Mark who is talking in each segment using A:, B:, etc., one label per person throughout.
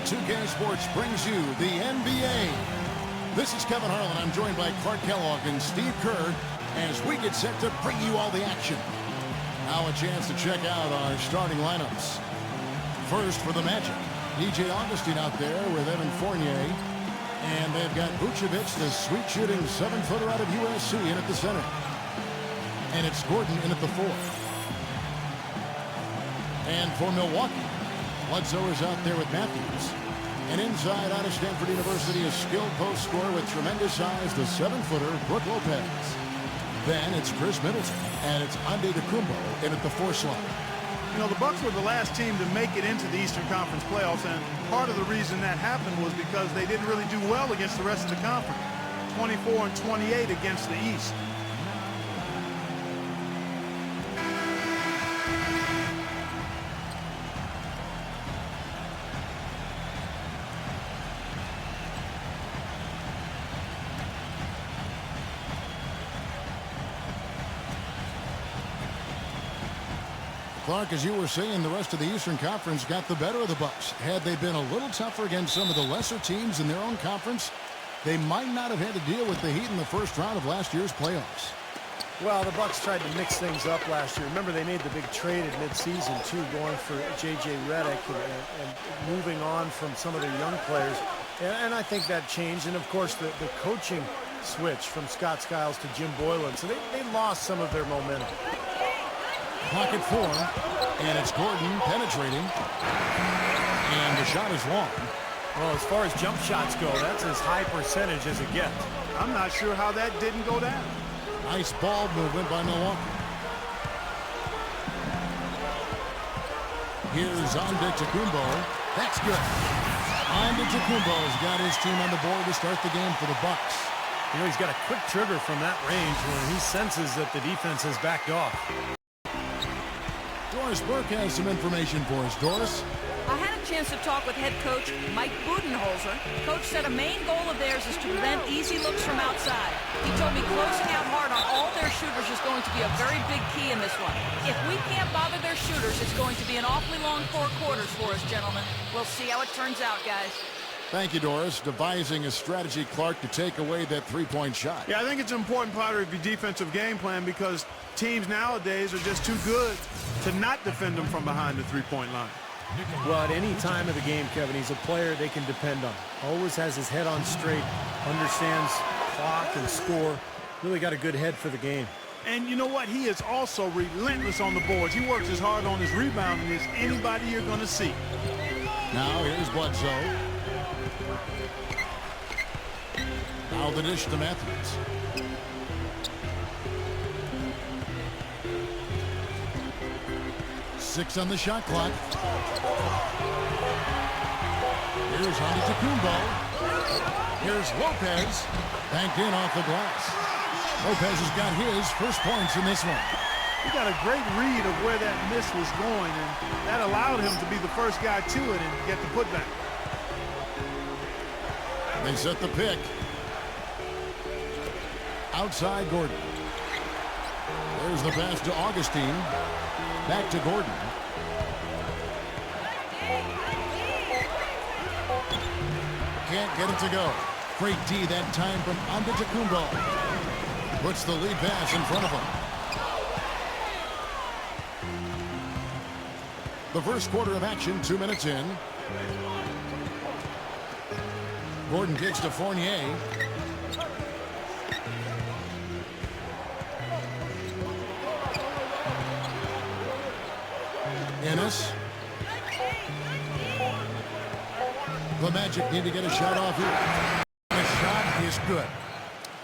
A: 2K Sports brings you the NBA. This is Kevin Harlan. I'm joined by Clark Kellogg and Steve Kerr as we get set to bring you all the action. Now a chance to check out our starting lineups. First for the Magic, DJ Augustine out there with Evan Fournier. And they've got Vucevic, the sweet-shooting 7-footer out of USC, in at the center. And it's Gordon in at the 4. And for Milwaukee, Bledsoe is out there with Matthews. And inside out of Stanford University, a skilled post scorer with tremendous size, the 7-footer, Brook Lopez. Then it's Chris Middleton, and it's Antetokounmpo in at the 4 slot.
B: You know, the Bucks were the last team to make it into the Eastern Conference playoffs, and part of the reason that happened was because they didn't really do well against the rest of the conference. 24-28 against the East.
A: Clark, as you were saying, the rest of the Eastern Conference got the better of the Bucks. Had they been a little tougher against some of the lesser teams in their own conference, they might not have had to deal with the Heat in the first round of last year's playoffs.
C: Well, the Bucks tried to mix things up last year. Remember, they made the big trade at midseason, too, going for J.J. Redick and moving on from some of their young players. And I think that changed. And, of course, the coaching switch from Scott Skiles to Jim Boylan. So they lost some of their momentum.
A: Clock at 4, and it's Gordon penetrating, and the shot is long.
C: Well, as far as jump shots go, that's as high percentage as it gets.
B: I'm not sure how that didn't go down.
A: Nice ball movement by Milwaukee. Here's Antetokounmpo. That's good. Antetokounmpo's got his team on the board to start the game for the Bucks.
C: You know, he's got a quick trigger from that range when he senses that the defense has backed off.
A: Doris Burke has some information for us. Doris?
D: I had a chance to talk with head coach Mike Budenholzer. Coach said a main goal of theirs is to prevent easy looks from outside. He told me closing out hard on all their shooters is going to be a very big key in this one. If we can't bother their shooters, it's going to be an awfully long 4 quarters for us, gentlemen. We'll see how it turns out, guys.
A: Thank you, Doris. Devising a strategy, Clark, to take away that three-point shot.
B: Yeah, I think it's an important part of your defensive game plan because teams nowadays are just too good to not defend them from behind the three-point line.
C: Well, at any time of the game, Kevin, he's a player they can depend on. Always has his head on straight, understands clock and score. Really got a good head for the game.
B: And you know what? He is also relentless on the boards. He works as hard on his rebounding as anybody you're going to see.
A: Now here's Bledsoe. Now the dish to Matthews. Six on the shot clock. Here's Antetokounmpo. Here's Lopez. Banked in off the glass. Lopez has got his first points in this one.
B: He got a great read of where that miss was going, and that allowed him to be the first guy to it and get the putback.
A: They set the pick. Outside Gordon. There's the pass to Augustine. Back to Gordon. Can't get it to go. Great D that time from Antetokounmpo. Puts the lead pass in front of him. The first quarter of action, 2 minutes in. Gordon kicks to Fournier. Ennis. The Magic need to get a shot off here. The shot is good.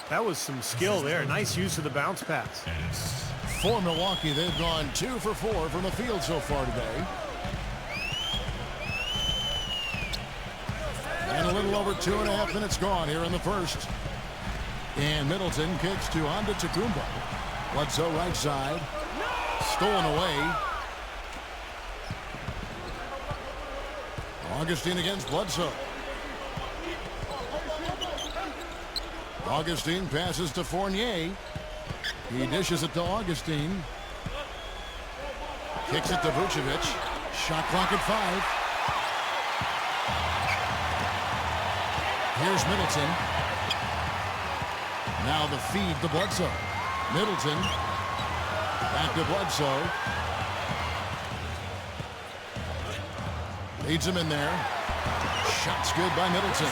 C: That was some skill there. Nice use of the bounce pass.
A: For Milwaukee, they've gone 2 for 4 from the field so far today. And a little over 2.5 minutes gone here in the first. And Middleton kicks to Antetokounmpo. Bledsoe right side. Stolen away. Augustine against Bledsoe. Augustine passes to Fournier. He dishes it to Augustine. Kicks it to Vucevic. Shot clock at 5. Here's Middleton. Now the feed to Bledsoe. Middleton. Back to Bledsoe. Leads him in there. Shot's good by Middleton.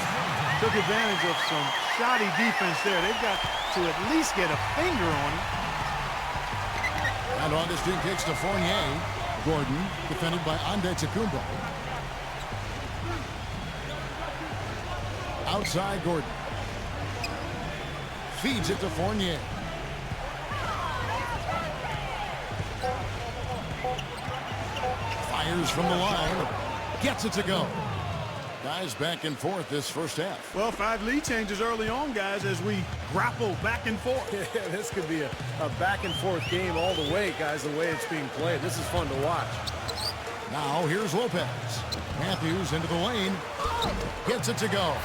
B: Took advantage of some shoddy defense there. They've got to at least get a finger on it.
A: And Augustine kicks to Fournier. Gordon defended by Antetokounmpo. Outside Gordon. Feeds it to Fournier. Fires from the line. Gets it to go. Guys back and forth this first half.
B: Well, 5 lead changes early on, guys, as we grapple back and forth.
C: Yeah, this could be a back and forth game all the way, guys, the way it's being played. This is fun to watch.
A: Now here's Lopez. Matthews into the lane. Gets it to go.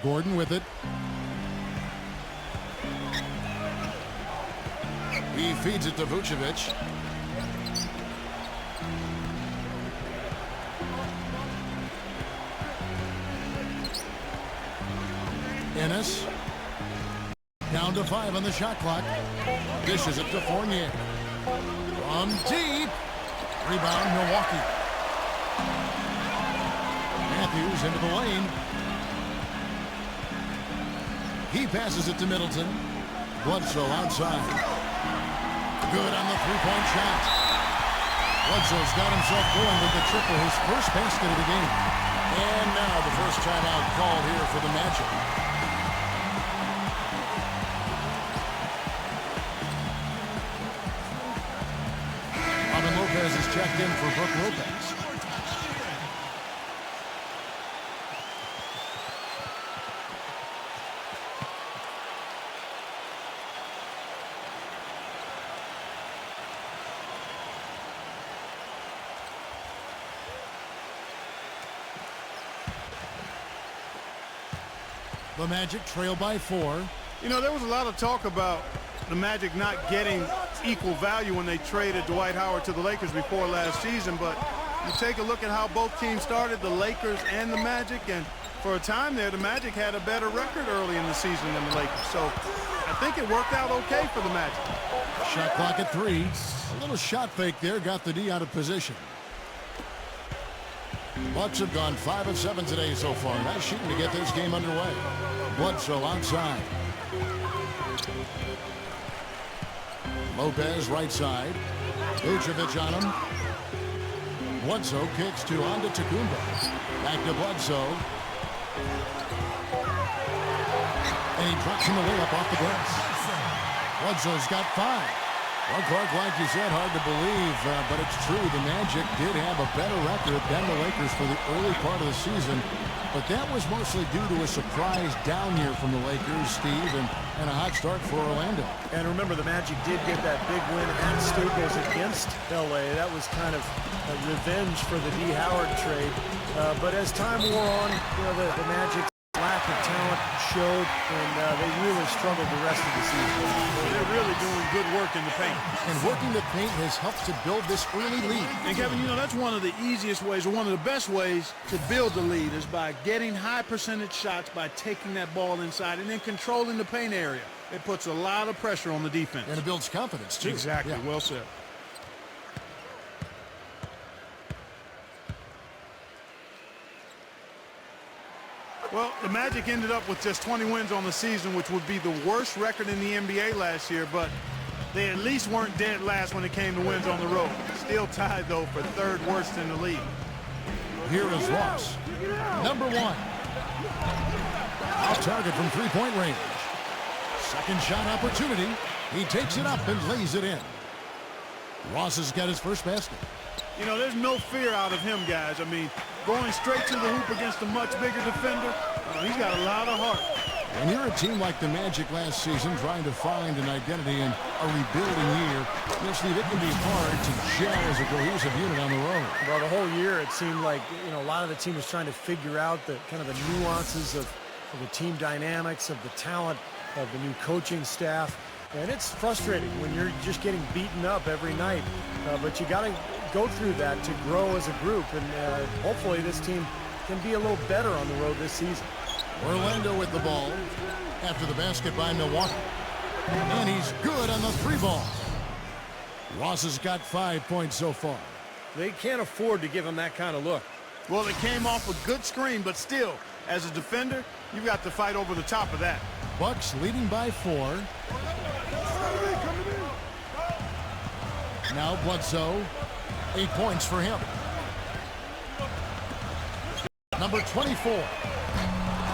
A: Gordon with it. He feeds it to Vucevic. Ennis. Down to 5 on the shot clock. Dishes it to Fournier. From deep. Rebound, Milwaukee. Matthews into the lane. He passes it to Middleton. Bledsoe outside. Good on the three-point shot. Bledsoe's got himself going with the triple, his first basket of the game. And now the first timeout called here for the Magic. Robin Lopez is checked in for Brook Lopez. The Magic trail by 4.
B: You know, there was a lot of talk about the Magic not getting equal value when they traded Dwight Howard to the Lakers before last season, but you take a look at how both teams started, the Lakers and the Magic, and for a time there, the Magic had a better record early in the season than the Lakers. So I think it worked out okay for the Magic.
A: Shot clock at 3. A little shot fake there, got the D out of position. Bucks have gone 5 of 7 today so far. Nice shooting to get this game underway. Bledsoe outside. Lopez right side. Vucevic on him. Bledsoe kicks to Antetokounmpo. Back to Bledsoe. And he drops him away up off the glass. Bledsoe's got 5. Well, Clark, like you said, hard to believe, but it's true. The Magic did have a better record than the Lakers for the early part of the season, but that was mostly due to a surprise down year from the Lakers, Steve, and a hot start for Orlando.
C: And remember, the Magic did get that big win at Staples against L.A. That was kind of a revenge for the D. Howard trade. But as time wore on, you know, the Magic's lack of talent showed, and they really struggled the rest of the season.
B: They're really doing good work in the paint.
A: And working the paint has helped to build this early lead.
B: And Kevin, you know, that's one of the easiest ways, or one of the best ways to build the lead is by getting high percentage shots, by taking that ball inside and then controlling the paint area. It puts a lot of pressure on the defense.
A: And it builds confidence, too.
B: Exactly.
A: Yeah.
B: Well said. Well, the Magic ended up with just 20 wins on the season, which would be the worst record in the NBA last year, but they at least weren't dead last when it came to wins on the road. Still tied, though, for 3rd worst in the league.
A: Here is Ross. Number 1. Off target from three-point range. Second shot opportunity. He takes it up and lays it in. Ross has got his first basket.
B: You know, there's no fear out of him, guys. I mean, going straight to the hoop against a much bigger defender, he's got a lot of heart.
A: When you're a team like the Magic last season trying to find an identity in a rebuilding year, you know, Steve, it can be hard to gel as a cohesive unit on the road.
C: Well, the whole year it seemed like, you know, a lot of the team was trying to figure out the kind of the nuances of the team dynamics, of the talent of the new coaching staff. And it's frustrating when you're just getting beaten up every night. But you got to go through that to grow as a group. And hopefully this team can be a little better on the road this season.
A: Orlando with the ball after the basket by Milwaukee. And he's good on the 3-ball. Ross has got 5 points so far.
C: They can't afford to give him that kind of look.
B: Well, it came off a good screen, but still, as a defender, you've got to fight over the top of that.
A: Bucks leading by 4. Now Bledsoe, 8 points for him. Number 24.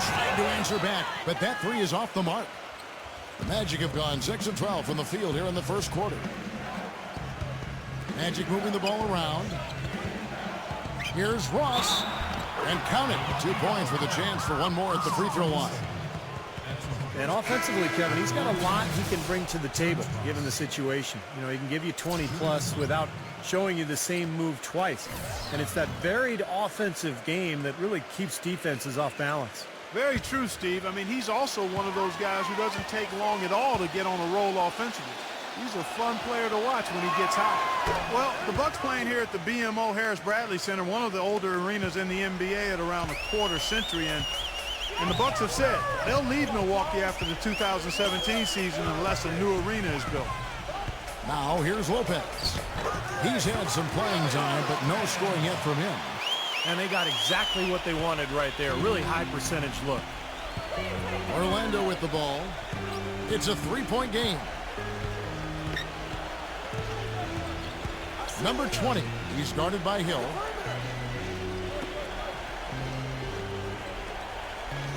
A: Trying to answer back, but that 3 is off the mark. The Magic have gone 6 of 12 from the field here in the first quarter. Magic moving the ball around. Here's Ross. And count it. 2 points with a chance for one more at the free throw line.
C: And offensively, Kevin, he's got a lot he can bring to the table, given the situation. You know, he can give you 20-plus without showing you the same move twice. And it's that varied offensive game that really keeps defenses off balance.
B: Very true, Steve. I mean, he's also one of those guys who doesn't take long at all to get on a roll offensively. He's a fun player to watch when he gets hot. Well, the Bucks playing here at the BMO Harris Bradley Center, one of the older arenas in the NBA at around a quarter century. And the Bucks have said they'll leave Milwaukee after the 2017 season unless a new arena is built.
A: Now here's Lopez. He's had some playing time, but no scoring yet from him.
C: And they got exactly what they wanted right there. Really high percentage look.
A: Orlando with the ball. It's a 3-point game. Number 20. He's guarded by Hill.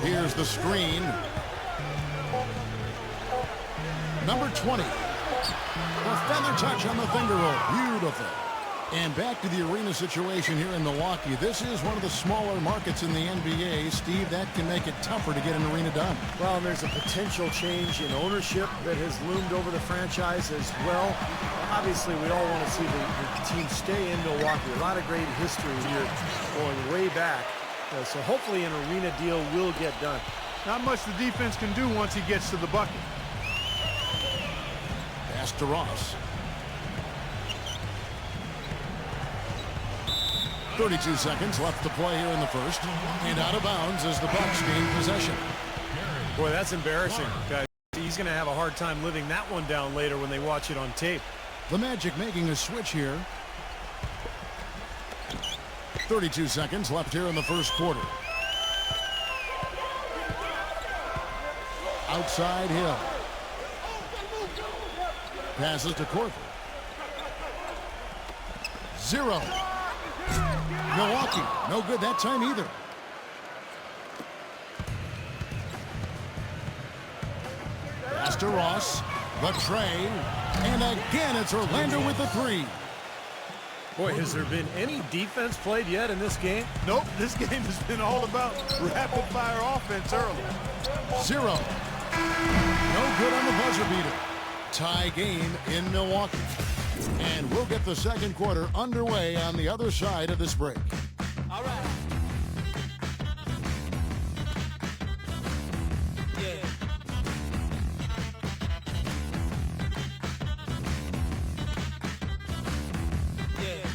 A: Here's the screen. Number 20. The feather touch on the finger roll. Beautiful. And back to the arena situation here in Milwaukee. This is one of the smaller markets in the NBA. Steve, that can make it tougher to get an arena done.
C: Well, and there's a potential change in ownership that has loomed over the franchise as well. Obviously, we all want to see the team stay in Milwaukee. A lot of great history here going way back. So hopefully an arena deal will get done.
B: Not much the defense can do once he gets to the bucket.
A: Pass to Ross. 32 seconds left to play here in the first. And out of bounds as the Bucks gain possession.
C: Boy, that's embarrassing, guys. He's going to have a hard time living that one down later when they watch it on tape.
A: The Magic making a switch here. 32 seconds left here in the first quarter. Outside Hill. Passes to Korver. 0. Milwaukee, no good that time either. Pass to Ross. The tray. And again, it's Orlando with the 3.
C: Boy, has there been any defense played yet in this game?
B: Nope, this game has been all about rapid-fire offense early.
A: 0. No good on the buzzer beater. Tie game in Milwaukee. And we'll get the second quarter underway on the other side of this break.
E: All right. Yeah. Yeah.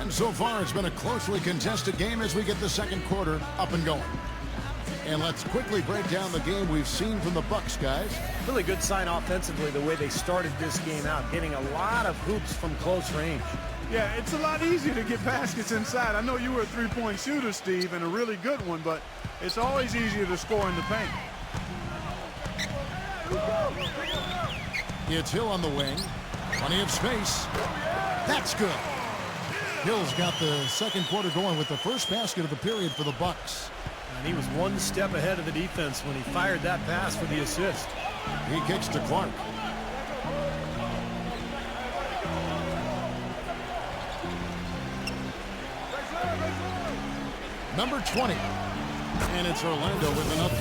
A: And so far, it's been a closely contested game as we get the second quarter up and going. And let's quickly break down the game we've seen from the Bucks, guys.
C: Really good sign offensively the way they started this game out, hitting a lot of hoops from close range.
B: Yeah, it's a lot easier to get baskets inside. I know you were a three-point shooter, Steve, and a really good one, but it's always easier to score in the paint.
A: It's Hill on the wing. Plenty of space. That's good. Hill's got the second quarter going with the first basket of the period for the Bucks.
C: And he was one step ahead of the defense when he fired that pass for the assist.
A: He kicks to Clark. Number 20. And it's Orlando with another.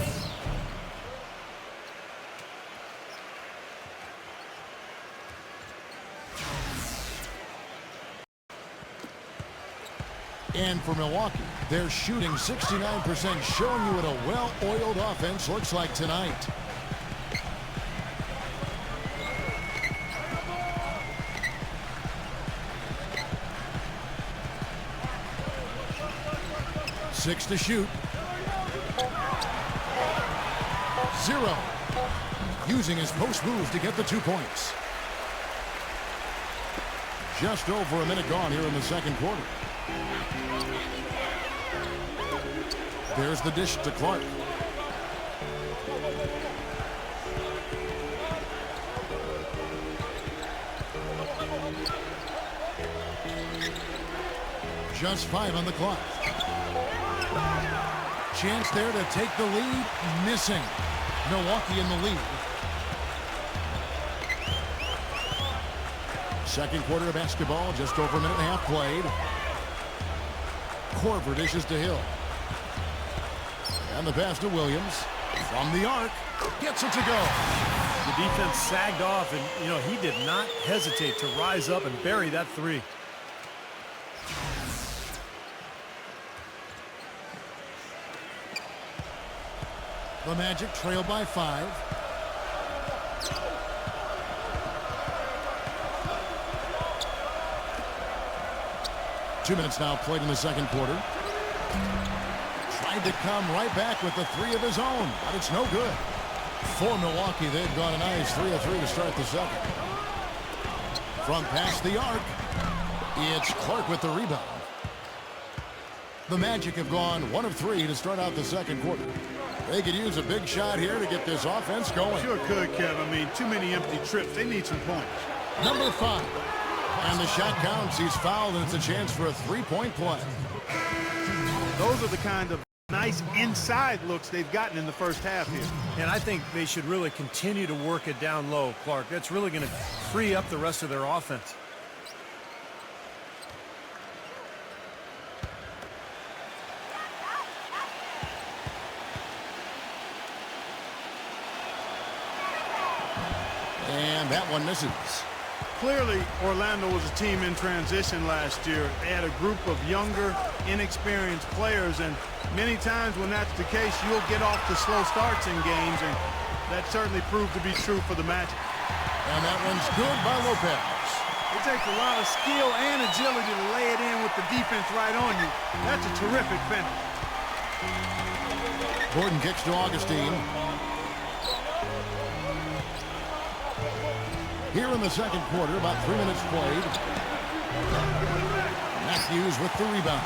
A: And for Milwaukee, they're shooting 69%, showing you what a well-oiled offense looks like tonight. Six to shoot. 0. Using his post moves to get the 2 points. Just over a minute gone here in the second quarter. There's the dish to Clark. Just 5 on the clock. Chance there to take the lead. Missing. Milwaukee in the lead. Second quarter of basketball, just over a minute and a half played. Korver dishes to Hill. And the pass to Williams. From the arc. Gets it to go.
C: The defense sagged off, and, he did not hesitate to rise up and bury that 3.
A: The Magic trail by 5. Two minutes now played in the second quarter. Tried to come right back with the 3 of his own, but it's no good. For Milwaukee, they've gone a nice 3 of 3 to start the second. From past the arc, it's Clark with the rebound. The Magic have gone 1 of 3 to start out the second quarter. They could use a big shot here to get this offense going.
B: Sure could, Kev. I mean, too many empty trips. They need some points.
A: Number 5. And the shot counts. He's fouled, and it's a chance for a 3-point play.
B: Those are the kind of nice inside looks they've gotten in the first half here.
C: And I think they should really continue to work it down low, Clark. That's really going to free up the rest of their offense.
A: And that one misses.
B: Clearly, Orlando was a team in transition last year. They had a group of younger, inexperienced players, and many times when that's the case, you'll get off to slow starts in games, and that certainly proved to be true for the Magic.
A: And that one's good by Lopez.
B: It takes a lot of skill and agility to lay it in with the defense right on you. That's a terrific finish.
A: Gordon kicks to Augustine. Here in the second quarter, about 3 minutes played. Matthews with the rebound.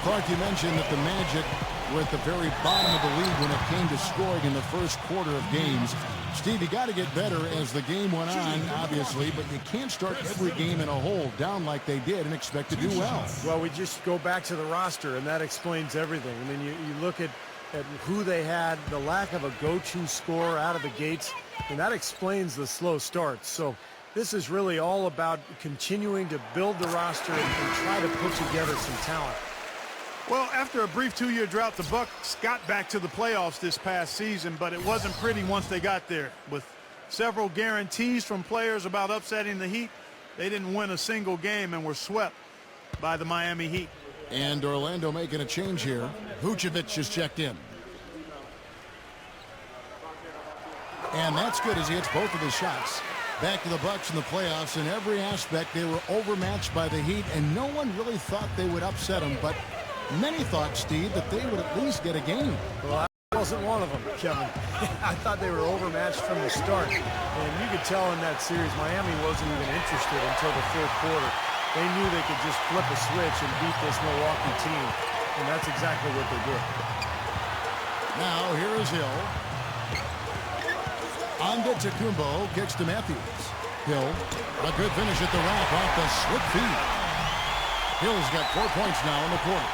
A: Clark, you mentioned that the Magic were at the very bottom of the league when it came to scoring in the first quarter of games. Steve, you got to get better as the game went on, obviously, but you can't start every game in a hole down like they did and expect to do well.
C: Well, we just go back to the roster, and that explains everything. I mean, you look at who they had, the lack of a go-to scorer out of the gates, and that explains the slow starts. So this is really all about continuing to build the roster and try to put together some talent.
B: Well, after a brief 2-year drought, the Bucks got back to the playoffs this past season, but it wasn't pretty once they got there. With several guarantees from players about upsetting the Heat, they didn't win a single game and were swept by the Miami Heat.
A: And Orlando making a change here. Vucevic is checked in. And that's good as he hits both of his shots. Back to the Bucks in the playoffs. In every aspect, they were overmatched by the Heat, and no one really thought they would upset them, but many thought, Steve, that they would at least get a game.
C: Well, I wasn't one of them, Kevin. I thought they were overmatched from the start. And you could tell in that series, Miami wasn't even interested until the fourth quarter. They knew they could just flip a switch and beat this Milwaukee team. And that's exactly what they did.
A: Now, here is Hill. Antetokounmpo kicks to Matthews. Hill, a good finish at the rack off the slip feed. Hill's got 4 points now in the quarter.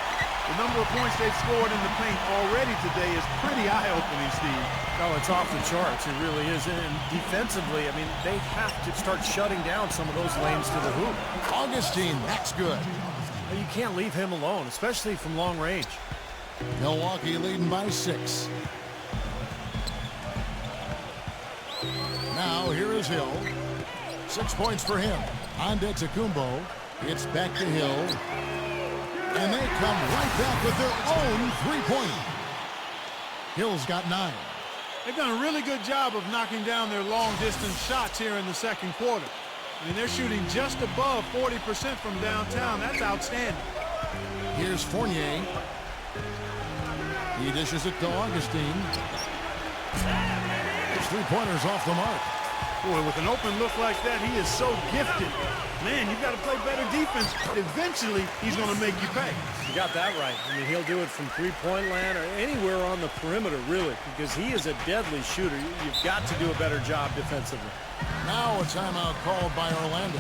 B: The number of points they've scored in the paint already today is pretty eye-opening, Steve.
C: Oh, it's off the charts. It really is. And defensively, I mean, they have to start shutting down some of those lanes to the hoop.
A: Augustine, that's good.
C: You can't leave him alone, especially from long range.
A: Milwaukee leading by 6. Now, here is Hill. 6 points for him. Antetokounmpo. It's back to Hill. And they come right back with their own three-pointer. Hill's got 9.
B: They've done a really good job of knocking down their long-distance shots here in the second quarter. I mean, they're shooting just above 40% from downtown. That's outstanding.
A: Here's Fournier. He dishes it to Augustine. His three-pointer's off the mark.
B: Boy, with an open look like that, he is so gifted. Man, you've got to play better defense. Eventually, he's going to make you pay.
C: You got that right. I mean, he'll do it from three-point land or anywhere on the perimeter, really, because he is a deadly shooter. You've got to do a better job defensively.
A: Now a timeout called by Orlando.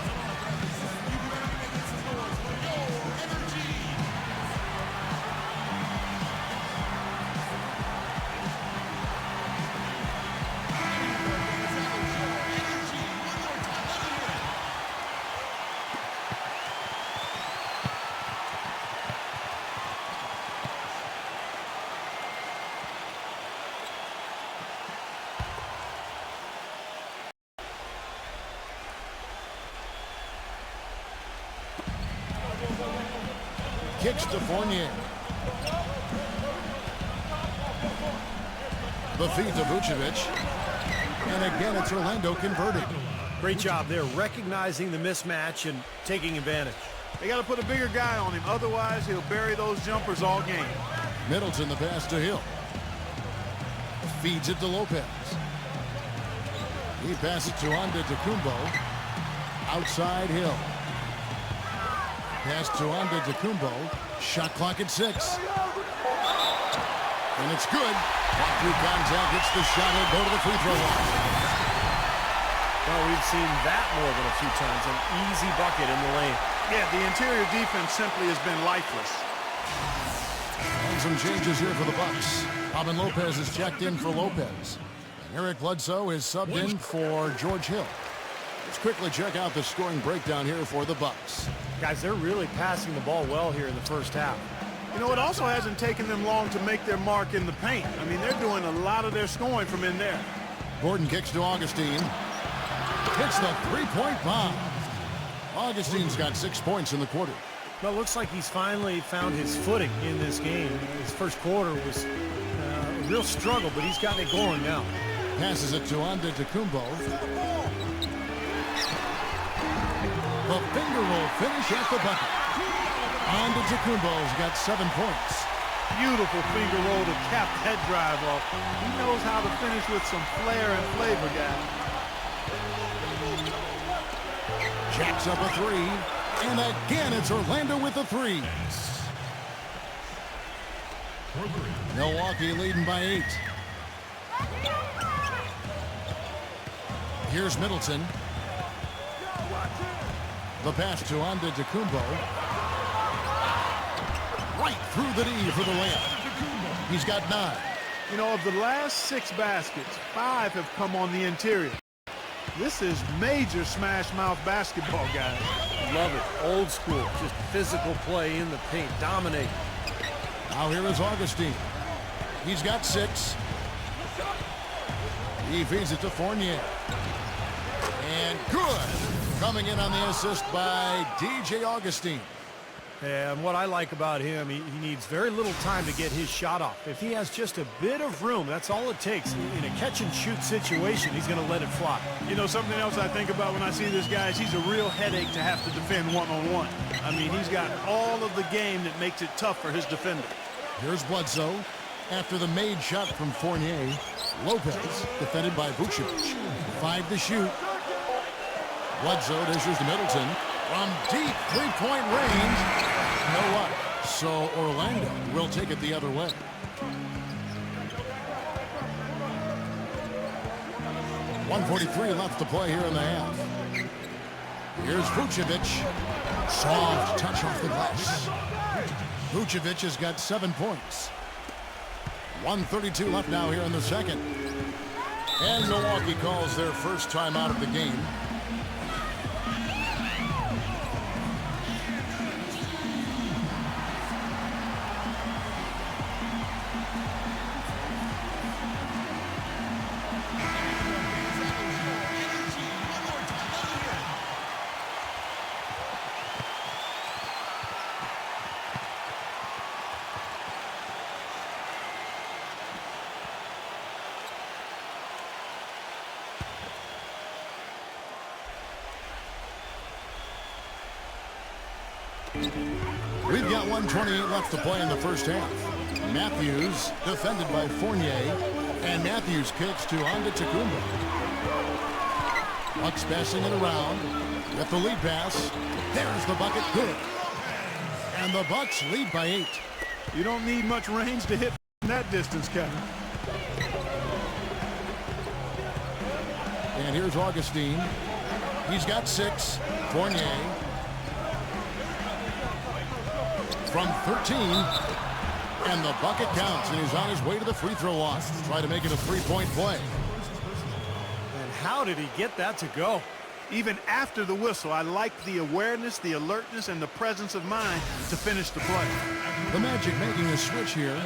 A: Kicks to Fournier. The feed to Vucevic. And again, it's Orlando converting.
C: Great job there, recognizing the mismatch and taking advantage.
B: They got to put a bigger guy on him. Otherwise, he'll bury those jumpers all game.
A: Middleton the pass to Hill. Feeds it to Lopez. He passes to Antetokounmpo. Outside Hill. Pass to Antetokounmpo. Shot clock at 6. And it's good. Walk through contact. Hits the shot. He'll go to the free throw line.
C: Well, we've seen that more than a few times. An easy bucket in the lane.
B: Yeah, the interior defense simply has been lifeless.
A: And some changes here for the Bucks. Robin Lopez is checked in for Lopez. And Eric Bledsoe is subbed in for George Hill. Let's quickly check out the scoring breakdown here for the Bucks.
C: Guys, they're really passing the ball well here in the first half.
B: You know, it also hasn't taken them long to make their mark in the paint. I mean, they're doing a lot of their scoring from in there.
A: Gordon kicks to Augustine. Hits the three-point bomb. Augustine's got 6 points in the quarter.
C: Well, it looks like he's finally found his footing in this game. His first quarter was a real struggle, but he's got it going now.
A: Passes it to Antetokounmpo. The finger roll finish at the bucket. Antetokounmpo's got 7 points.
B: Beautiful finger roll to cap that drive off. He knows how to finish with some flair and flavor, guys.
A: Jacks up a 3. And again, it's Orlando with the threes. Milwaukee leading by 8. Here's Middleton. The pass to Antetokounmpo. Right through the knee for the layup. He's got 9.
B: You know, of the last 6 baskets, 5 have come on the interior. This is major smash mouth basketball, guys.
C: Love it. Old school. Just physical play in the paint. Dominate.
A: Now here is Augustine. He's got 6. He feeds it to Fournier. And good. Coming in on the assist by DJ Augustine.
C: And what I like about him, he needs very little time to get his shot off. If he has just a bit of room, that's all it takes. In a catch-and-shoot situation, he's going to let it fly.
B: You know, something else I think about when I see this guy is he's a real headache to have to defend one-on-one. I mean, he's got all of the game that makes it tough for his defender.
A: Here's Bledsoe. After the made shot from Fournier, Lopez defended by Vucevic. 5 to shoot. Bledsoe dishes to Middleton from deep three-point range. You know what? So Orlando will take it the other way. .143 left to play here in the half. Here's Vucevic. Soft touch off the glass. Vucevic has got 7 points. 1:32 left now here in the second. And Milwaukee calls their first time out of the game. We've got 1:28 left to play in the first half. Matthews defended by Fournier, and Matthews kicks to Antetokounmpo. Bucks passing it around. With the lead pass. There's the bucket. Good. And the Bucks lead by 8.
B: You don't need much range to hit from that distance, Kevin.
A: And here's Augustine. He's got 6. Fournier. From 13. And the bucket counts, and he's on his way to the free throw line. Try to make it a 3-point play.
C: And how did he get that to go?
B: Even after the whistle, I like the awareness, the alertness, and the presence of mind to finish the play.
A: The Magic making a switch here.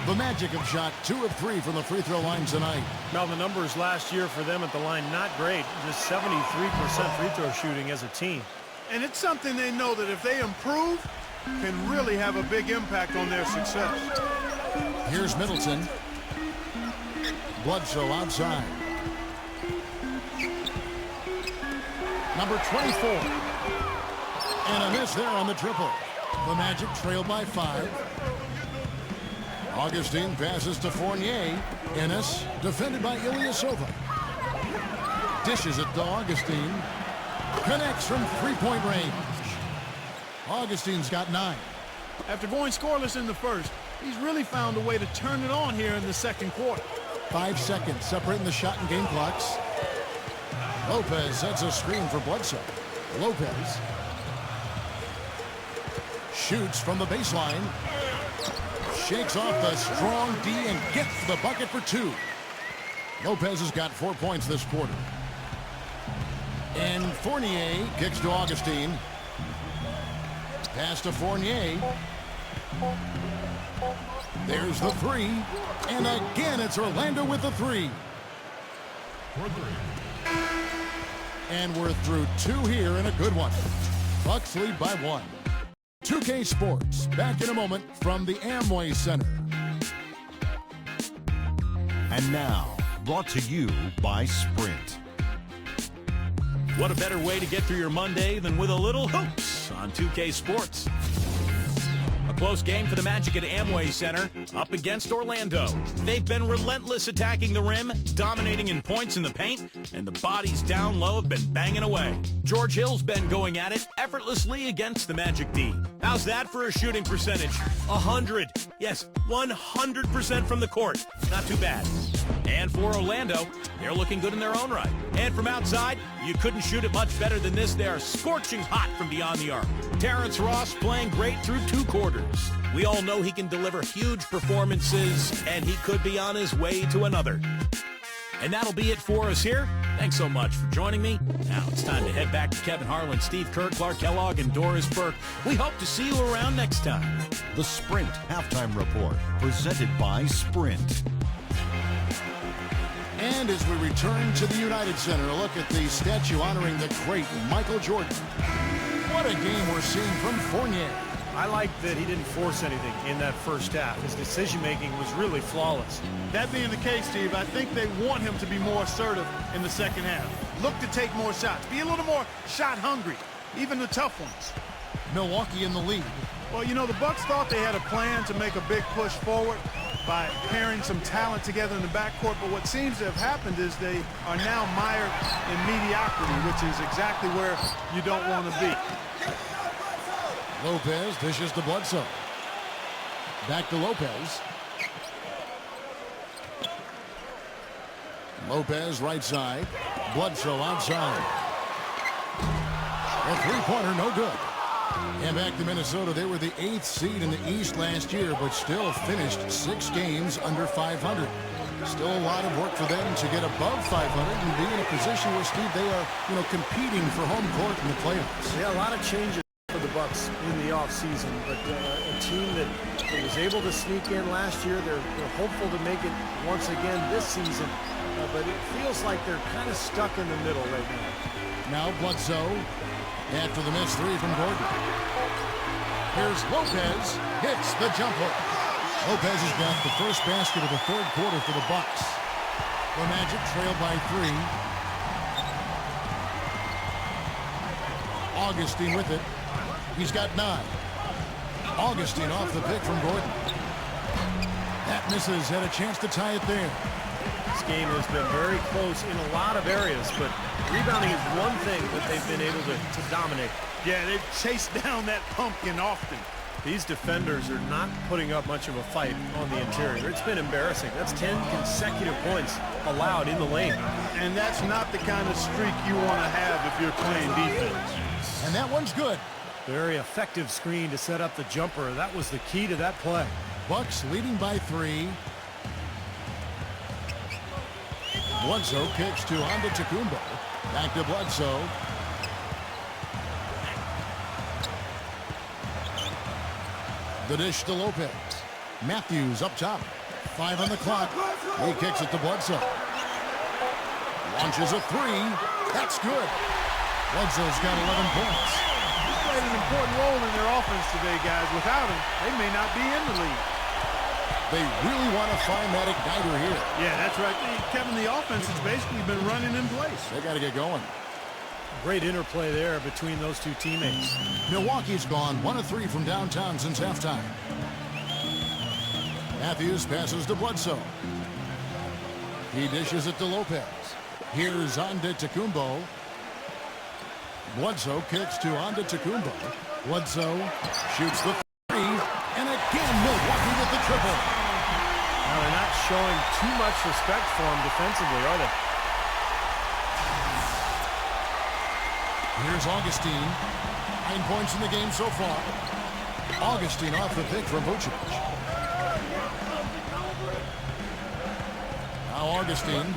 A: The Magic have shot 2 of 3 from the free throw line tonight.
C: Now, the numbers last year for them at the line, not great. Just 73% free throw shooting as a team.
B: And it's something they know that if they improve, can really have a big impact on their success.
A: Here's Middleton. Bledsoe outside. Number 24. And a miss there on the triple. The Magic trail by 5. Augustine passes to Fournier. Ennis defended by Ilyasova. Dishes it to Augustine. Connects from three-point range. Augustine's got 9.
B: After going scoreless in the first, he's really found a way to turn it on here in the second quarter.
A: 5 seconds separating the shot and game clocks. Lopez sets a screen for Bledsoe. Lopez shoots from the baseline. Shakes off the strong D and gets the bucket for 2. Lopez has got 4 points this quarter. And Fournier kicks to Augustine. Pass to Fournier. There's the 3. And again, it's Orlando with the 3. And we're through 2 here and a good one. Bucks lead by 1. 2K Sports, back in a moment from the Amway Center.
F: And now, brought to you by Sprint.
G: What a better way to get through your Monday than with a little hoops on 2K Sports. A close game for the Magic at Amway Center up against Orlando. They've been relentless attacking the rim, dominating in points in the paint, and the bodies down low have been banging away. George Hill's been going at it effortlessly against the Magic D. How's that for a shooting percentage? 100. Yes, 100% from the court. Not too bad. And for Orlando, they're looking good in their own right. And from outside, you couldn't shoot it much better than this. They are scorching hot from beyond the arc. Terrence Ross playing great through 2 quarters. We all know he can deliver huge performances, and he could be on his way to another. And that'll be it for us here. Thanks so much for joining me. Now it's time to head back to Kevin Harlan, Steve Kerr, Clark Kellogg, and Doris Burke. We hope to see you around next time.
F: The Sprint Halftime Report, presented by Sprint.
A: And as we return to the United Center, a look at the statue honoring the great Michael Jordan. What a game we're seeing from Fournier.
C: I like that he didn't force anything in that first half. His decision-making was really flawless.
B: That being the case, Steve, I think they want him to be more assertive in the second half. Look to take more shots. Be a little more shot hungry, even the tough ones.
A: Milwaukee in the lead.
B: Well, you know, the Bucks thought they had a plan to make a big push forward by pairing some talent together in the backcourt, but what seems to have happened is they are now mired in mediocrity, which is exactly where you don't want to be.
A: Lopez dishes to Bledsoe. Back to Lopez. Lopez right side. Bledsoe outside. A three-pointer, no good. And back to Minnesota. They were the 8th seed in the East last year, but still finished 6 games under 500. Still a lot of work for them to get above 500 and be in a position where, Steve, they are, competing for home court in the playoffs.
C: Yeah, a lot of changes for the Bucks in the offseason, but a team that was able to sneak in last year, they're hopeful to make it once again this season, but it feels like they're kind of stuck in the middle right now.
A: Now Bledsoe after the missed 3 from Gordon. Here's Lopez, hits the jumper. Lopez has got the first basket of the 3rd quarter for the Bucks. The Magic trail by 3. Augustine with it. He's got 9. Augustine off the pick from Gordon. That misses. Had a chance to tie it there.
C: This game has been very close in a lot of areas, but rebounding is one thing that they've been able to dominate.
B: Yeah, they've chased down that pumpkin often.
C: These defenders are not putting up much of a fight on the interior. It's been embarrassing. That's 10 consecutive points allowed in the lane.
B: And that's not the kind of streak you want to have if you're playing defense.
A: And that one's good.
C: Very effective screen to set up the jumper. That was the key to that play.
A: Bucks leading by 3. Bledsoe kicks to Antetokounmpo. Back to Bledsoe. The dish to Lopez. Matthews up top. 5 on the clock. He kicks it to Bledsoe. Launches a 3. That's good. Bledsoe's got 11 points.
B: He's played an important role in their offense today, guys. Without him, they may not be in the league.
A: They really want to find that igniter here.
B: Yeah, that's right. Kevin, the offense has basically been running in place.
A: They got to get going.
C: Great interplay there between those two teammates.
A: Milwaukee's gone 1 of 3 from downtown since halftime. Matthews passes to Bledsoe. He dishes it to Lopez. Here's Antetokounmpo. Bledsoe kicks to Antetokounmpo. Bledsoe shoots the 3, and again Milwaukee with the triple.
C: Now they're not showing too much respect for him defensively, are they?
A: Here's Augustine. 9 points in the game so far. Augustine off the pick from Vucevic. Now Augustine.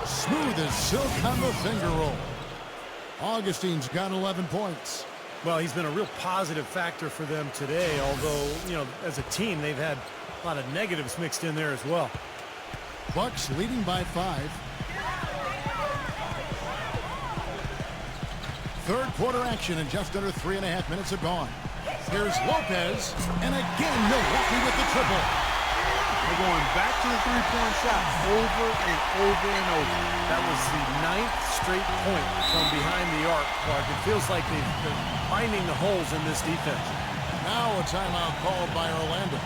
A: Smooth as silk on the finger roll. Augustine's got 11 points.
C: Well, he's been a real positive factor for them today, although, you know, as a team, they've had a lot of negatives mixed in there as well.
A: Bucks leading by 5. Third quarter action and just under 3.5 minutes have gone. Here's Lopez, and again Milwaukee with the triple.
B: They're going back to the three-point shot over and over and over.
C: That was the 9th straight point from behind the arc, Clark. It feels like they're finding the holes in this defense.
A: Now a timeout called by Orlando.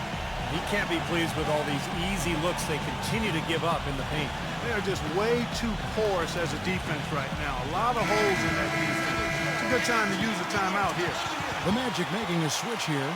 C: He can't be pleased with all these easy looks they continue to give up in the paint.
B: They are just way too porous as a defense right now. A lot of holes in that defense. It's a good time to use a timeout here.
A: The Magic making a switch here.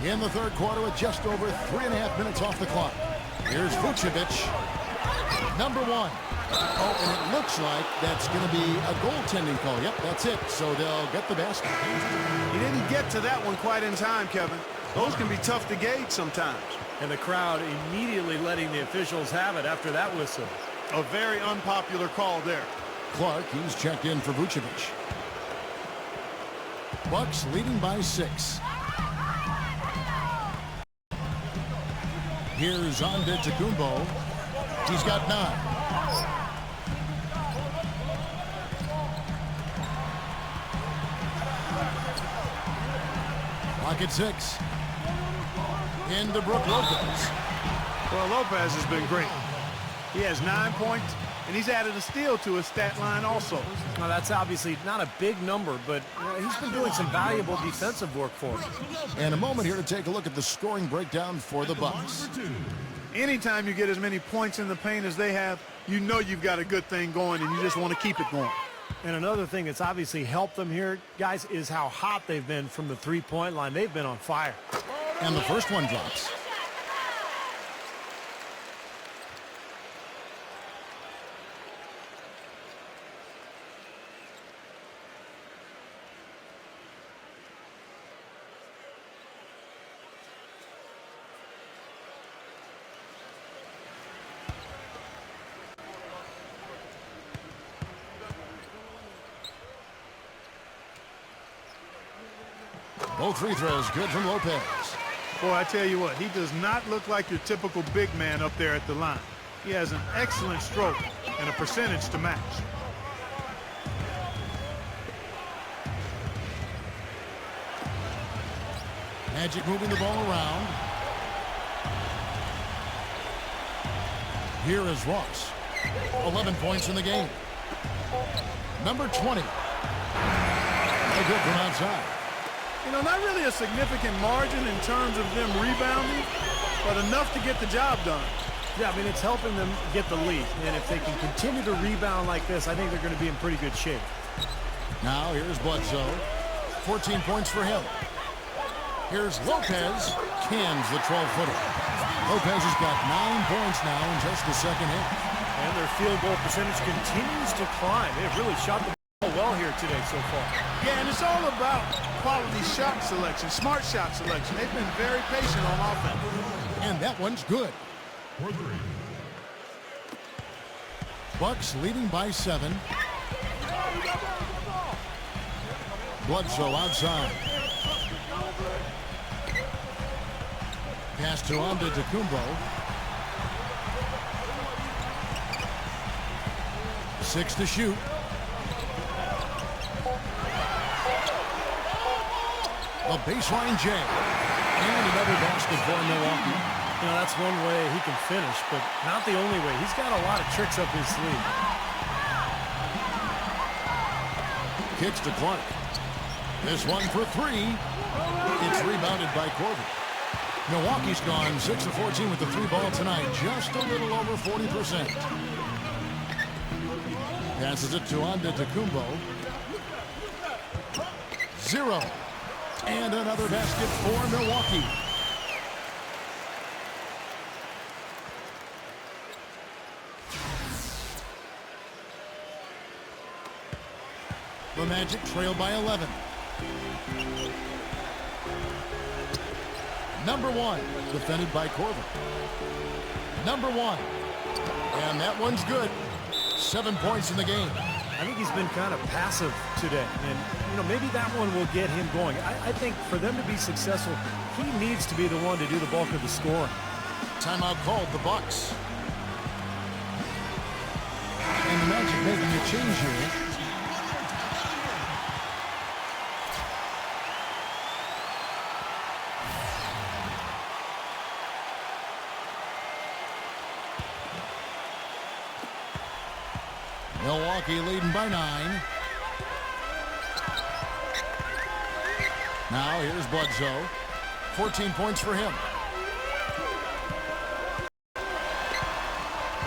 A: In the third quarter with just over 3.5 minutes off the clock. Here's Vucevic, number 1. Oh, and it looks like that's going to be a goaltending call. Yep, that's it. So they'll get the basket.
B: He didn't get to that one quite in time, Kevin. Those can be tough to gauge sometimes.
C: And the crowd immediately letting the officials have it after that whistle.
B: A very unpopular call there.
A: Clark, he's checked in for Vucevic. Bucks leading by 6. Here's Antetokounmpo. He's got 9. Clock at 6. Into Brook Lopez.
B: Well, Lopez has been great. He has 9 points, and he's added a steal to his stat line also.
C: Now, that's obviously not a big number, but he's been doing some valuable defensive work for him.
A: And a moment here to take a look at the scoring breakdown for the Bucks.
B: Anytime you get as many points in the paint as they have, you know you've got a good thing going, and you just want to keep it going.
C: And another thing that's obviously helped them here, guys, is how hot they've been from the three-point line. They've been on fire.
A: And the first one drops. Both free throws good from Lopez.
B: Boy, I tell you what, he does not look like your typical big man up there at the line. He has an excellent stroke and a percentage to match.
A: Magic moving the ball around. Here is Ross. 11 points in the game. Number 20. No good from outside.
B: You know, not really a significant margin in terms of them rebounding, but enough to get the job done.
C: Yeah, I mean, it's helping them get the lead. And if they can continue to rebound like this, I think they're going to be in pretty good shape.
A: Now here's Bledsoe. 14 points for him. Here's Lopez. Cans the 12-footer. Lopez has got 9 points now in just the second half.
C: And their field goal percentage continues to climb. They've really shot the ball well here today so far.
B: Yeah, and it's all about quality shot selection, smart shot selection. They've been very patient on offense.
A: And that one's good. Bucks leading by 7. Bledsoe outside. Pass to Antetokounmpo. 6 to shoot. A baseline J. And another basket for Milwaukee.
C: You know, that's one way he can finish, but not the only way. He's got a lot of tricks up his sleeve.
A: Kicks to Clark. This one for 3. It's rebounded by Corbin. Milwaukee's gone 6 of 14 with the 3 ball tonight. Just a little over 40%. Passes it to Antetokounmpo. 0. And another basket for Milwaukee. The Magic trail by 11. Number 1, defended by Corbin. Number 1. And that one's good. 7 points in the game.
C: I think he's been kind of passive today. And, you know, maybe that one will get him going. I think for them to be successful, he needs to be the one to do the bulk of the scoring.
A: Timeout called, the Bucks. And the Magic making a change here. Milwaukee leading by 9. Now here's Bledsoe. 14 points for him.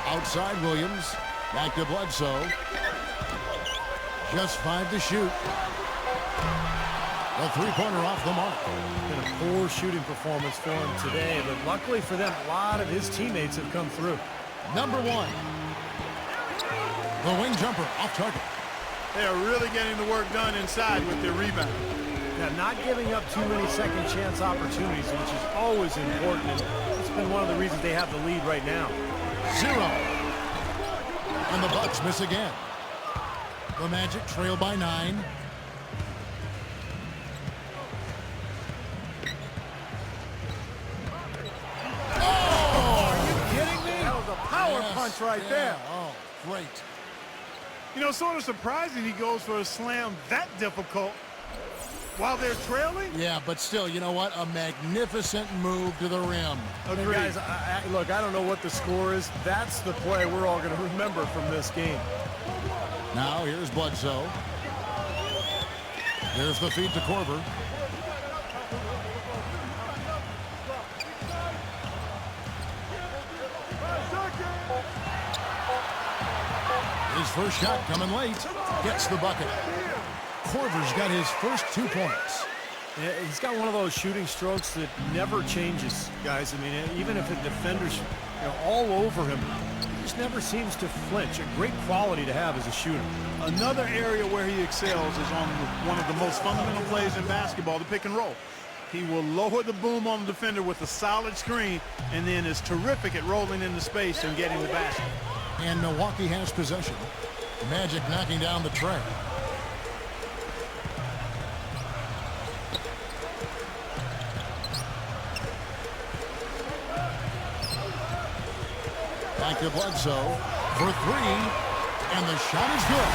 A: Outside Williams. Back to Bledsoe. Just 5 to shoot. The three-pointer off the mark.
C: Been a poor shooting performance for him today, but luckily for them, a lot of his teammates have come through.
A: Number 1. The wing jumper off target.
B: They are really getting the work done inside with their rebound.
C: Now, not giving up too many second chance opportunities, which is always important. And it's been one of the reasons they have the lead right now.
A: 0. And the Bucks miss again. The Magic trail by 9.
B: Oh, are you kidding me? That was a power punch right there.
A: Oh, great.
B: You know, sort of surprising he goes for a slam that difficult while they're trailing.
A: Yeah, but still, you know what? A magnificent move to the rim.
C: And guys, look, I don't know what the score is. That's the play we're all going to remember from this game.
A: Now here's Bledsoe. There's the feed to Korver. His first shot coming late. Gets the bucket. Korver's got his first 2 points.
C: Yeah, he's got one of those shooting strokes that never changes, guys. I mean, even if a defender's all over him, he just never seems to flinch. A great quality to have as a shooter.
B: Another area where he excels is on one of the most fundamental plays in basketball, the pick and roll. He will lower the boom on the defender with a solid screen and then is terrific at rolling into space and getting the basket.
A: And Milwaukee has possession. Magic knocking down the tray. Back to Bledsoe for three, and the shot is good.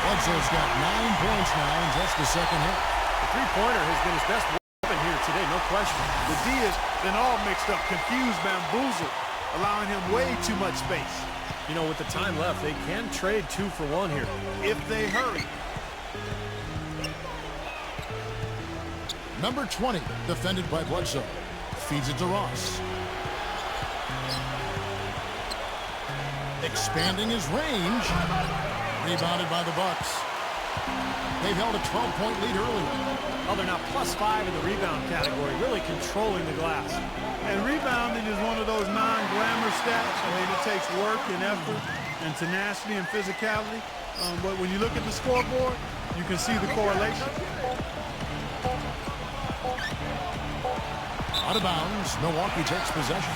A: Bledsoe's got 9 points now in just the second hit.
C: The three-pointer has been his best weapon here today, no question.
B: The D has been all mixed up, confused, bamboozled, allowing him way too much space.
C: You know, with the time left, they can trade 2 for 1 here.
B: If they hurry.
A: Number 20, defended by Bledsoe. Feeds it to Ross. Expanding his range. Rebounded by the Bucks. They've held a 12-point lead earlier.
C: Oh, they're now +5 in the rebound category, really controlling the glass.
B: And rebounding is one of those non-glamour stats. I mean, it takes work and effort and tenacity and physicality. But when you look at the scoreboard, you can see the correlation.
A: Out of bounds, Milwaukee takes possession.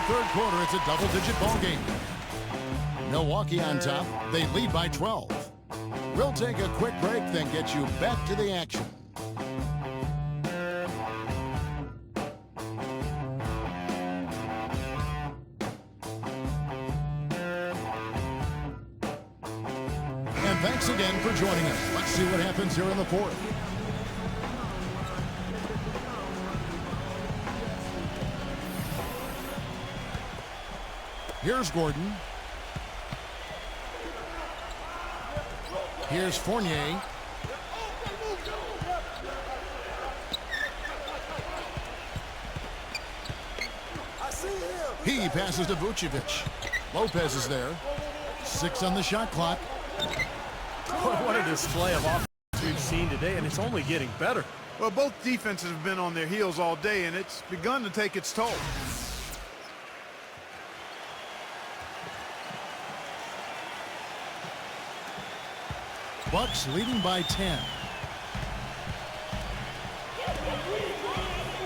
A: Third quarter, it's a double-digit ball game. Milwaukee on top. They lead by 12. We'll take a quick break, then get you back to the action. And thanks again for joining us. Let's see what happens here in the fourth. Here's Gordon. Here's Fournier. He passes to Vucevic. Lopez is there. 6 on the shot clock.
C: What a display of offense we've seen today, and it's only getting better.
B: Well, both defenses have been on their heels all day, and it's begun to take its toll.
A: Bucks leading by 10.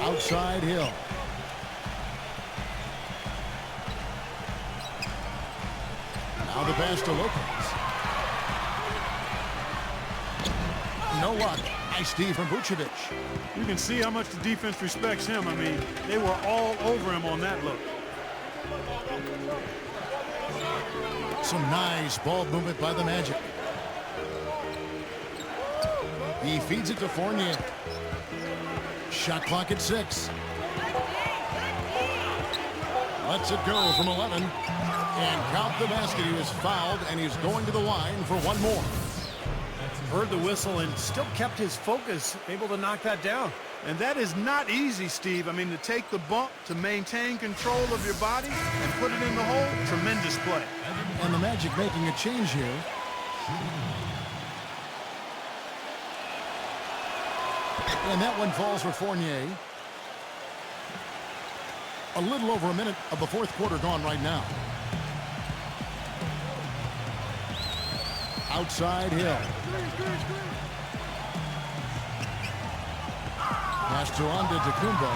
A: Outside Hill. Now the pass to Lopez. No luck. Nice D from Vucevic.
B: You can see how much the defense respects him. I mean, they were all over him on that look.
A: Some nice ball movement by the Magic. He feeds it to Fournier. Shot clock at 6. Lets it go from 11. And count the basket. He was fouled, and he's going to the line for one more.
C: Heard the whistle and still kept his focus, able to knock that down.
B: And that is not easy, Steve. I mean, to take the bump, to maintain control of your body, and put it in the hole, tremendous play.
A: And the Magic making a change here. And that one falls for Fournier. A little over a minute of the fourth quarter gone right now. Outside Hill. Pass to Antetokounmpo.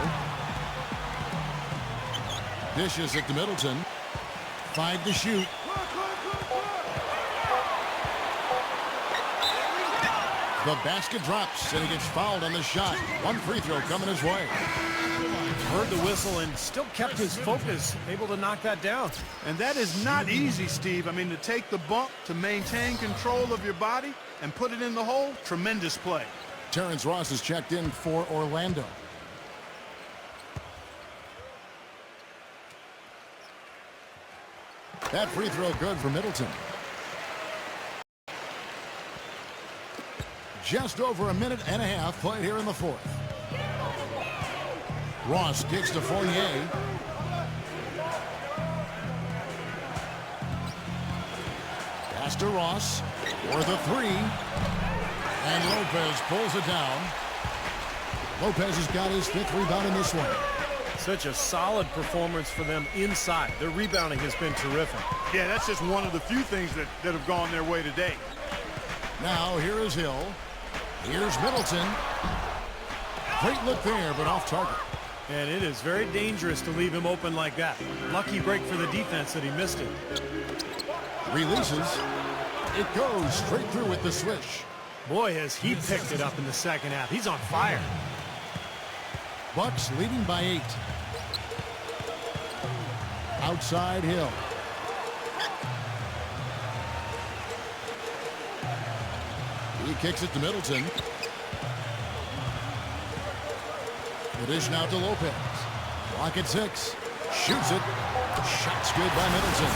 A: Dishes it to Middleton. 5 to shoot. The basket drops, and he gets fouled on the shot. One free throw coming his way.
C: Heard the whistle and still kept his focus, able to knock that down.
B: And that is not easy, Steve. I mean, to take the bump, to maintain control of your body, and put it in the hole, tremendous play.
A: Terrence Ross is checked in for Orlando. That free throw good for Middleton. Just over a minute and a half played here in the fourth. Ross kicks to Fournier. Pass to Ross for the 3. And Lopez pulls it down. Lopez has got his 5th rebound in this one.
C: Such a solid performance for them inside. Their rebounding has been terrific.
B: Yeah, that's just one of the few things that have gone their way today.
A: Now here is Hill. Here's Middleton. Great look there, but off target.
C: And it is very dangerous to leave him open like that. Lucky break for the defense that he missed it.
A: Releases. It goes straight through with the swish.
C: Boy, has he picked it up in the second half. He's on fire.
A: Bucks leading by 8. Outside Hill. He kicks it to Middleton. The dish now to Lopez. Clock at 6. Shoots it. Shot's good by Middleton.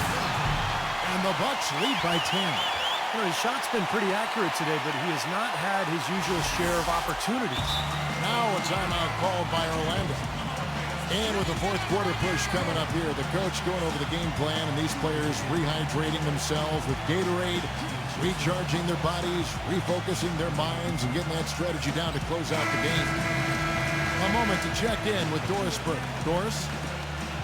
A: And the Bucks lead by 10.
C: You know, his shot's been pretty accurate today, but he has not had his usual share of opportunities.
A: Now a timeout called by Orlando. And with the fourth quarter push coming up here, the coach going over the game plan, and these players rehydrating themselves with Gatorade, recharging their bodies, refocusing their minds, and getting that strategy down to close out the game. A moment to check in with Doris Burke. Doris?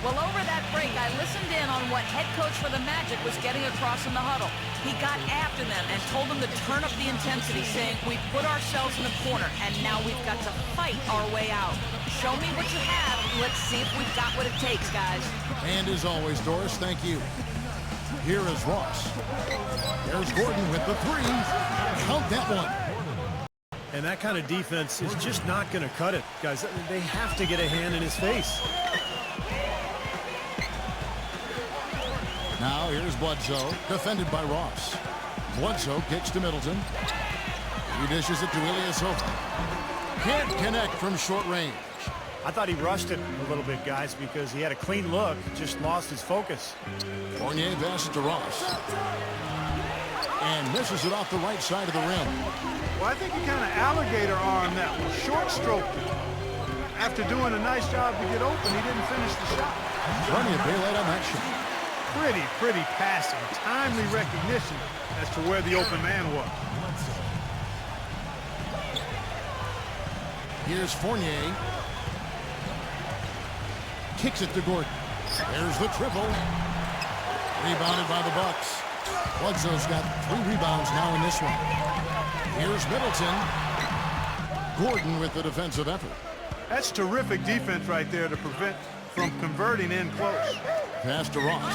D: Well, over that break, I listened in on what head coach for the Magic was getting across in the huddle. He got after them and told them to turn up the intensity, saying, we put ourselves in a corner, and now we've got to fight our way out. Show me what you have. Let's see if we've got what it takes, guys.
A: And as always, Doris, thank you. Here is Ross. There's Gordon with the 3. Count that one.
C: And that kind of defense is just not going to cut it, guys. They have to get a hand in his face.
A: Now here's Bledsoe, defended by Ross. Bledsoe kicks to Middleton. He dishes it to Ilyasova. Can't connect from short range.
C: I thought he rushed it a little bit, guys, because he had a clean look, just lost his focus.
A: Fournier passes to Ross. And misses it off the right side of the rim.
B: Well, I think he kind of alligator armed that one, short stroked it. After doing a nice job to get open, he didn't finish the shot.
A: Plenty of daylight on that shot.
B: Pretty passing, timely recognition as to where the open man was.
A: Here's Fournier. Kicks it to Gordon. There's the triple. Rebounded by the Bucks. Bledsoe's got 3 rebounds now in this one. Here's Middleton. Gordon with the defensive effort.
B: That's terrific defense right there to prevent from converting in close.
A: Pass to Ross.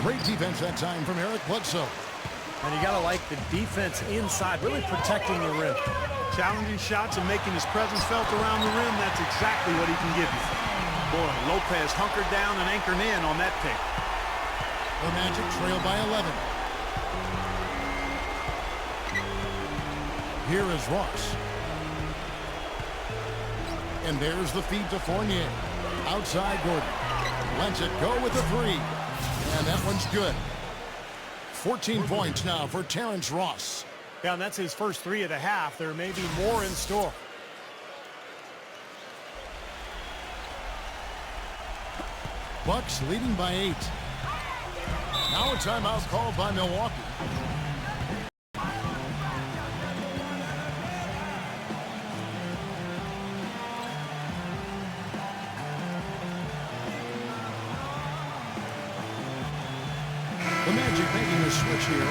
A: Great defense that time from Eric Bledsoe.
C: And you got to like the defense inside, really protecting the rim.
B: Challenging shots and making his presence felt around the rim, that's exactly what he can give you. Boy, Lopez hunkered down and anchored in on that pick.
A: The Magic trail by 11. Here is Ross. And there's the feed to Fournier. Outside Gordon. Lets it go with the 3. And that one's good. 14 points now for Terrence Ross.
C: Yeah, and that's his first 3 of the half. There may be more in store.
A: Bucks leading by 8. Now a timeout called by Milwaukee. The Magic making a switch here.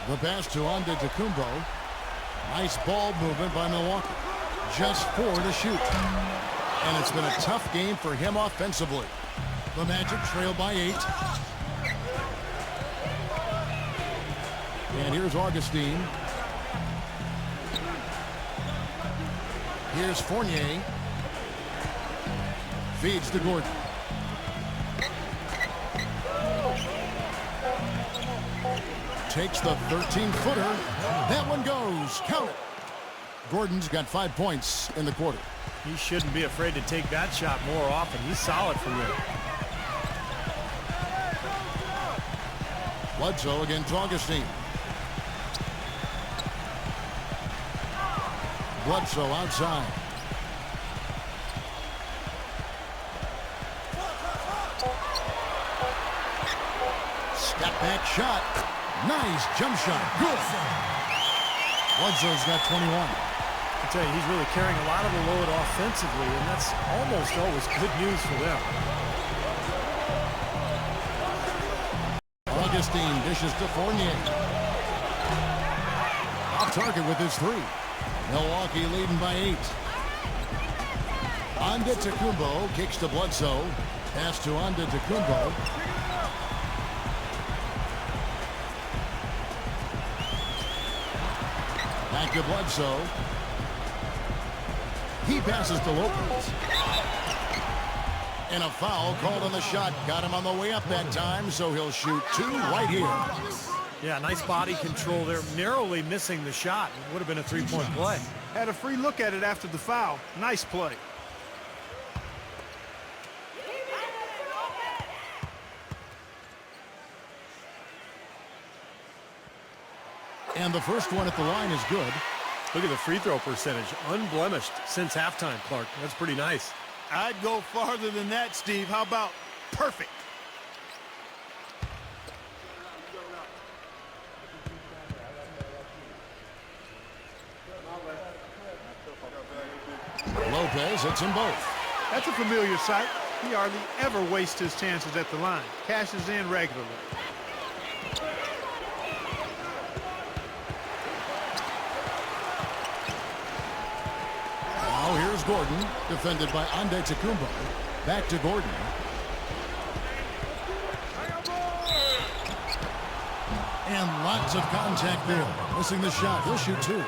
A: The pass to Antetokounmpo. Nice ball movement by Milwaukee. Just 4 to shoot. And it's been a tough game for him offensively. The Magic trail by 8. And here's Augustine. Here's Fournier. Feeds to Gordon. Takes the 13-footer. That one goes. Count it. Gordon's got 5 points in the quarter.
C: He shouldn't be afraid to take that shot more often. He's solid from there.
A: Bledsoe against Augustine. Bledsoe outside. Step back shot. Nice jump shot. Good. Bledsoe's got 21.
C: I tell you, he's really carrying a lot of the load offensively, and that's almost always good news for them.
A: Augustine dishes to Fournier. Off target with his three. Milwaukee leading by 8. Antetokounmpo kicks to Bledsoe. Pass to Antetokounmpo. Back to Bledsoe. He passes to Lopez. And a foul called on the shot. Got him on the way up that time, so he'll shoot 2 right here.
C: Yeah, nice body control there. Narrowly missing the shot. It would have been a three-point play.
B: Had a free look at it after the foul. Nice play.
A: And the first one at the line is good.
C: Look at the free throw percentage. Unblemished since halftime, Clark. That's pretty nice.
B: I'd go farther than that, Steve. How about perfect?
A: Lopez hits them both.
B: That's a familiar sight. He hardly ever wastes his chances at the line. Cashes in regularly.
A: Now here's Gordon, defended by Antetokounmpo. Back to Gordon. And lots of contact there. Missing the shot. He'll shoot 2.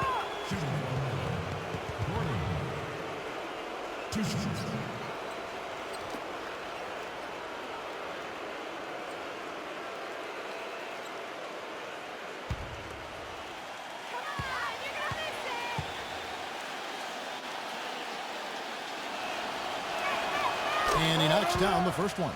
A: And he knocks down the first one.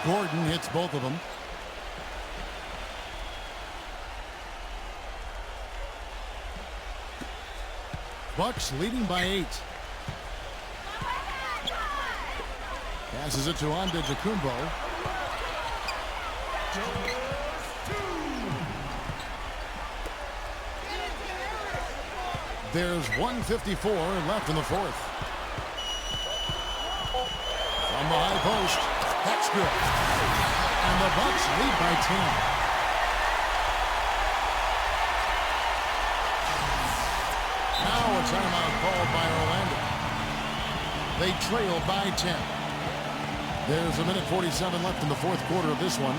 A: Gordon hits both of them. Bucks leading by 8. Passes it to Antetokounmpo. There's 1:54 left in the fourth. From the high post, that's good. And the Bucks lead by 10. Now a timeout called by Orlando. They trail by 10. There's 1:47 left in the fourth quarter of this one.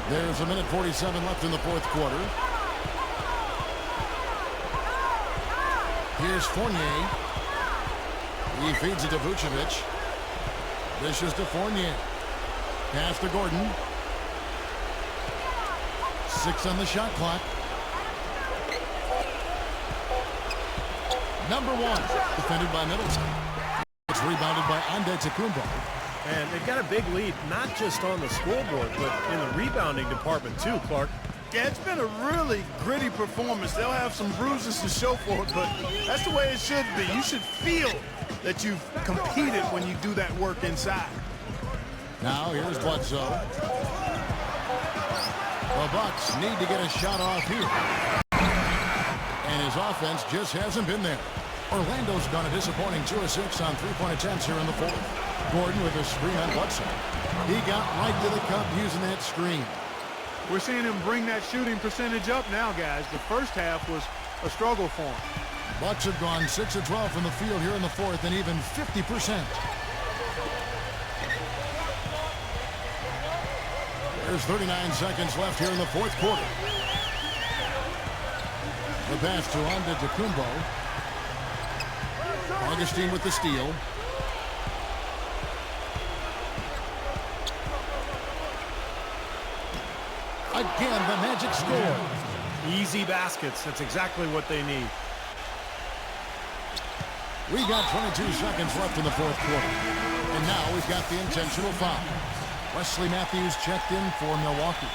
A: There's 1:47 left in the fourth quarter. Here's Fournier. He feeds it to Vucevic. This is to Fournier. Pass to Gordon. 6 on the shot clock. Number 1, defended by Middleton. It's rebounded by Antetokounmpo.
C: And they've got a big lead, not just on the scoreboard, but in the rebounding department too, Clark.
B: Yeah, it's been a really gritty performance. They'll have some bruises to show for it, but that's the way it should be. You should feel that you've competed when you do that work inside.
A: Now here's Bledsoe. The Bucks need to get a shot off here. And his offense just hasn't been there. Orlando's gone a disappointing 2 of 6 on three-point attempts here in the fourth. Gordon with a screen on Bledsoe. He got right to the cup using that screen.
B: We're seeing him bring that shooting percentage up now, guys. The first half was a struggle for him.
A: Bucks have gone 6 of 12 from the field here in the fourth and even 50%. There's 39 seconds left here in the fourth quarter. The pass to Antetokounmpo. Augustine with the steal. Again, the Magic score.
C: Easy baskets. That's exactly what they need.
A: We got 22 seconds left in the fourth quarter. And now we've got the intentional foul. Wesley Matthews checked in for Milwaukee.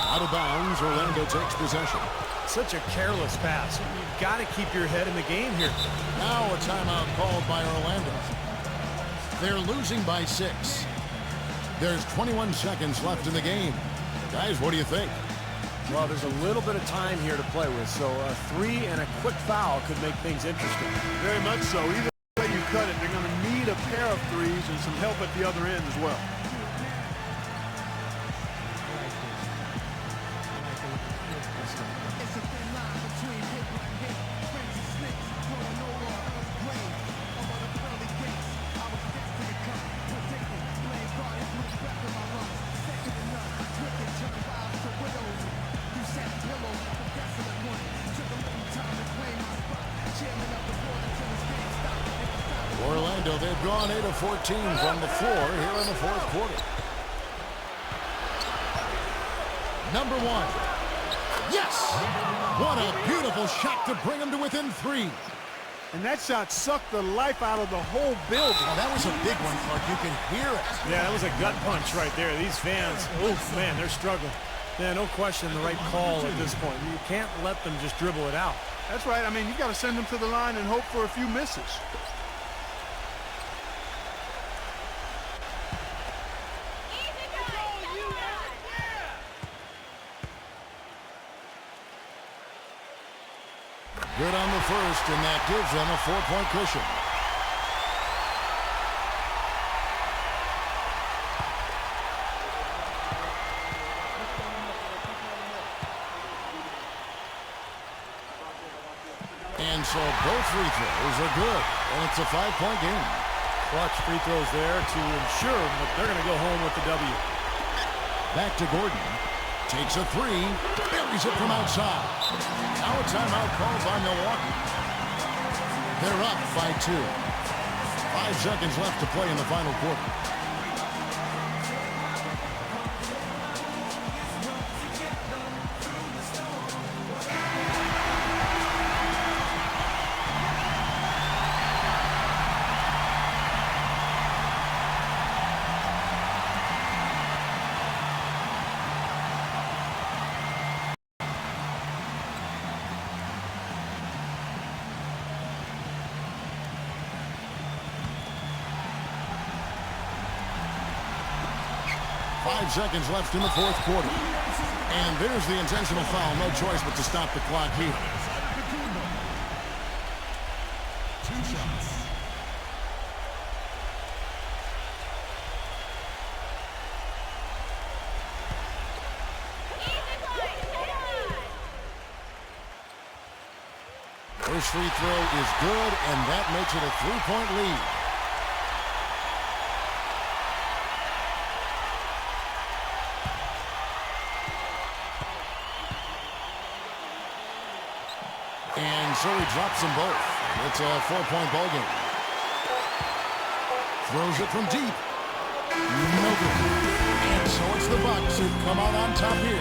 A: Out of bounds, Orlando takes possession.
C: Such a careless pass. You've got to keep your head in the game here.
A: Now a timeout called by Orlando. They're losing by 6. There's 21 seconds left in the game. Guys, what do you think?
C: Well, there's a little bit of time here to play with, so a 3 and a quick foul could make things interesting.
B: Very much so. Either way you cut it, they're going to need a pair of threes and some help at the other end as well.
A: Orlando, they've gone 8 of 14 from the floor here in the fourth quarter. Number 1. Yes! What a beautiful shot to bring them to within 3.
B: And that shot sucked the life out of the whole building.
A: Oh, that was a big one, Clark. You can hear it.
C: Yeah, that was a gut punch right there. These fans, oh man, they're struggling. Yeah, no question, the right call at this point. You can't let them just dribble it out.
B: That's right. I mean, you've got to send them to the line and hope for a few misses.
A: Good on the first, and that gives them a 4-point cushion. And so both free throws are good, and it's a 5-point game.
C: Clutch free throws there to ensure that they're going to go home with the W.
A: Back to Gordon. Takes a 3, buries it from outside. Now a timeout called by Milwaukee. They're up by 2. 5 seconds left to play in the final quarter. Seconds left in the fourth quarter. And there's the intentional foul. No choice but to stop the clock here. 2 shots. First free throw is good, and that makes it a 3-point lead. And so he drops them both. It's a 4-point ball game. Throws it from deep. No good. And so it's the Bucks who come out on top here.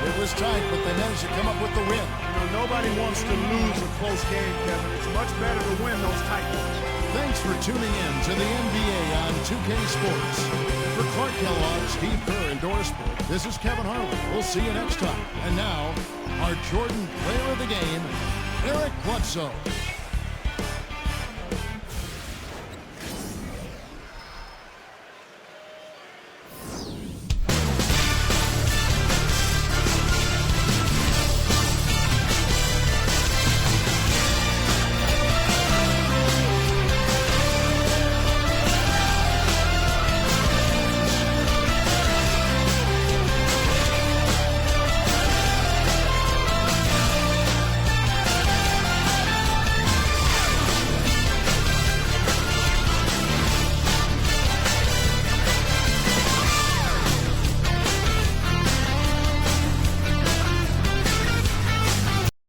A: It was tight, but they managed to come up with the win.
B: You know, nobody wants to lose a close game, Kevin. It's much better to win those tight ones.
A: Thanks for tuning in to the NBA on 2K Sports. For Clark Kellogg, Steve Kerr, and Doris Sport, this is Kevin Harlan. We'll see you next time. And now, our Jordan player of the game, Eric Bledsoe.